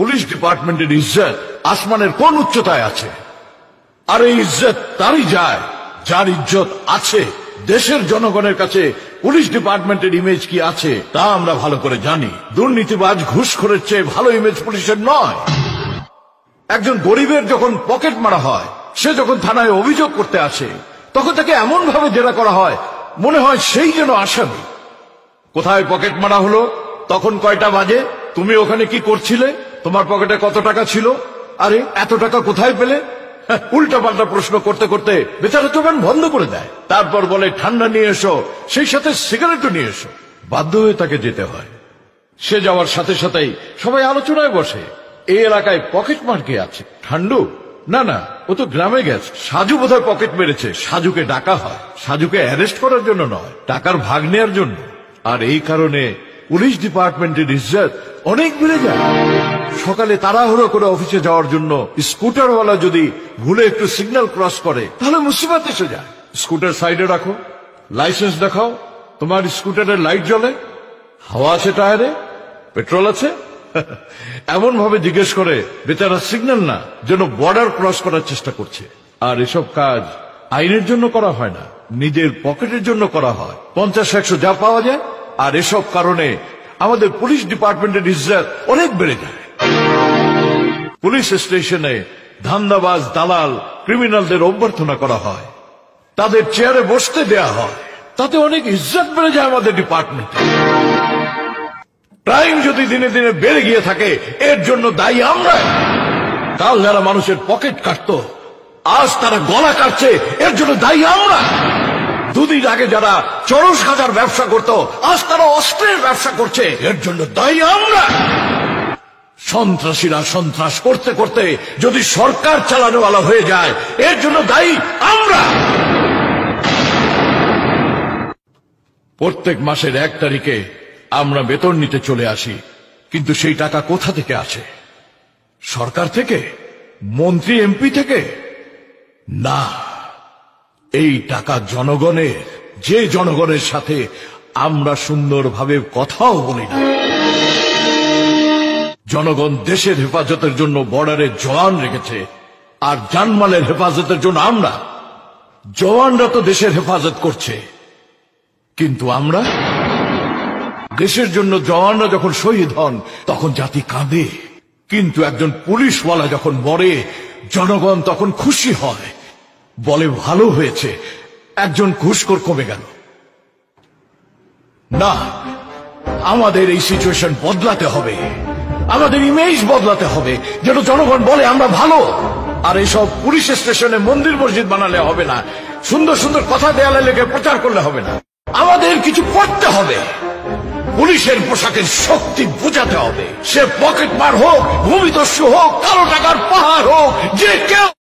Police ডিপার্টমেন্টের ইজ্জত আসমানের কোন উচ্চতায় আছে? আর এই ইজ্জত তারই যায় যার ইজ্জত আছে। দেশের জনগণের কাছে পুলিশ ডিপার্টমেন্টের ইমেজ কি আছে তা আমরা ভালো করে জানি। দুর্নীতিবাজ ঘুষখোরের চেয়ে ভালো ইমেজ পুলিশের নয়। একজন গরিবের যখন পকেট মারা হয়, সে যখন থানায় অভিযোগ করতে আসে, তখন তাকে এমন ভাবে জেরা করা হয় মনে হয় সেই যেন আসামি। কোথায় পকেট মারা হলো, তখন কয়টা বাজে, তুমি ওখানে কি করছিলে, তোমার পকেটে কত টাকা ছিল, আরে এত টাকা কোথায় পেলে? উল্টা পাল্টা প্রশ্ন করতে করতে বেচারা জবান বন্ধ করে দেয়। তারপর বলে ঠান্ডা নিয়ে এসো, সেই সাথে সিগারেটও নিয়ে এসো। বাধ্য হয়ে তাকে যেতে হয়। সে যাওয়ার সাথে সাথেই সবাই আলোচনায় বসে, এই এলাকায় পকেট মার কে আছে? ঠান্ডু? না না, ও তো গ্রামে গেছে। সাজু বোধহয় পকেট মেরেছে। সাজুকে ডাকা হয়, সাজুকে অ্যারেস্ট করার জন্য নয়, টাকার ভাগ নেওয়ার জন্য। আর এই কারণে পুলিশ ডিপার্টমেন্টের ইজ্জত অনেক বেড়ে যায়। সকালে তাড়াহুড়ো করে অফিসে যাওয়ার জন্য স্কুটারওয়ালা যদি ভুলে একটু সিগন্যাল ক্রস করে, তাহলে মুসিবত এসে যায়। স্কুটার সাইডে রাখো, লাইসেন্স দেখাও, তোমার স্কুটারের লাইট জ্বলে, হাওয়া আছে টায়ারে, পেট্রোল আছে। এমন ভাবে জিজ্ঞেস করে বেচারা সিগন্যাল না, যেন বর্ডার ক্রস করার চেষ্টা করছে। আর এসব কাজ আইনের জন্য করা হয় না, নিজের পকেটের জন্য করা হয়। 50-100 যা পাওয়া যায়। আর এসব কারণে আমাদের পুলিশ ডিপার্টমেন্টের ইজ্জত অনেক বেড়ে যায়। পুলিশ স্টেশনে ধান্দাবাজ, দালাল, ক্রিমিনালদের অভ্যর্থনা করা হয়, তাদের চেয়ারে বসতে দেয়া হয়। তাতে অনেক ইজ্জত বেড়ে যায় আমাদের ডিপার্টমেন্টে। ক্রাইম যদি দিনে দিনে বেড়ে গিয়ে থাকে, এর জন্য দায়ী আমরা। কাল যারা মানুষের পকেট কাটতো, আজ তারা গলা কাটছে, এর জন্য দায়ী আমরা। দুদিন আগে যারা চরস খাজার ব্যবসা করত, আজ তারা অস্ত্রের ব্যবসা করছে, এর জন্য দায়ী আমরা। সন্ত্রাসীরা সন্ত্রাস করতে করতে যদি সরকার চালানোওয়ালা হয়ে যায়, এর জন্য দায়ী আমরা। প্রত্যেক মাসের 1 তারিখে আমরা বেতন নিতে চলে আসি, কিন্তু সেই টাকা কোথা থেকে আসে? সরকার থেকে? মন্ত্রী এমপি থেকে? না, এই টাকা জনগণের, যে জনগণের সাথে আমরা সুন্দরভাবে কথাও বলি না। জনগণ দেশের হেফাজতের জন্য বর্ডারে জওয়ান রেখেছে, আর জানমালের হেফাজতের জন্য আমরা। জওয়ানরা তো দেশের হেফাজত করছে, কিন্তু আমরা? দেশের জন্য জওয়ানরা যখন শহীদ হন, তখন জাতি কাঁদে, কিন্তু একজন পুলিশওয়ালা যখন মরে, জনগণ তখন খুশি হয়, বলে ভালো হয়েছে, একজন ঘুষখোর কমে গেল। না, আমাদের এই সিচুয়েশন বদলাতে হবে, আমাদের ইমেজ বদলাতে হবে, যেন জনগণ বলে আমরা ভালো। আর এসব পুলিশ স্টেশনে মন্দির মসজিদ বানালে হবে না, সুন্দর সুন্দর কথা দেয়ালে লেগে প্রচার করলে হবে না, আমাদের কিছু করতে হবে। পুলিশের পোশাকের শক্তি বোঝাতে হবে। সে পকেট মার হোক, ভূমিদস্যু হোক, কালো টাকার পাহাড় হোক, যে কেউ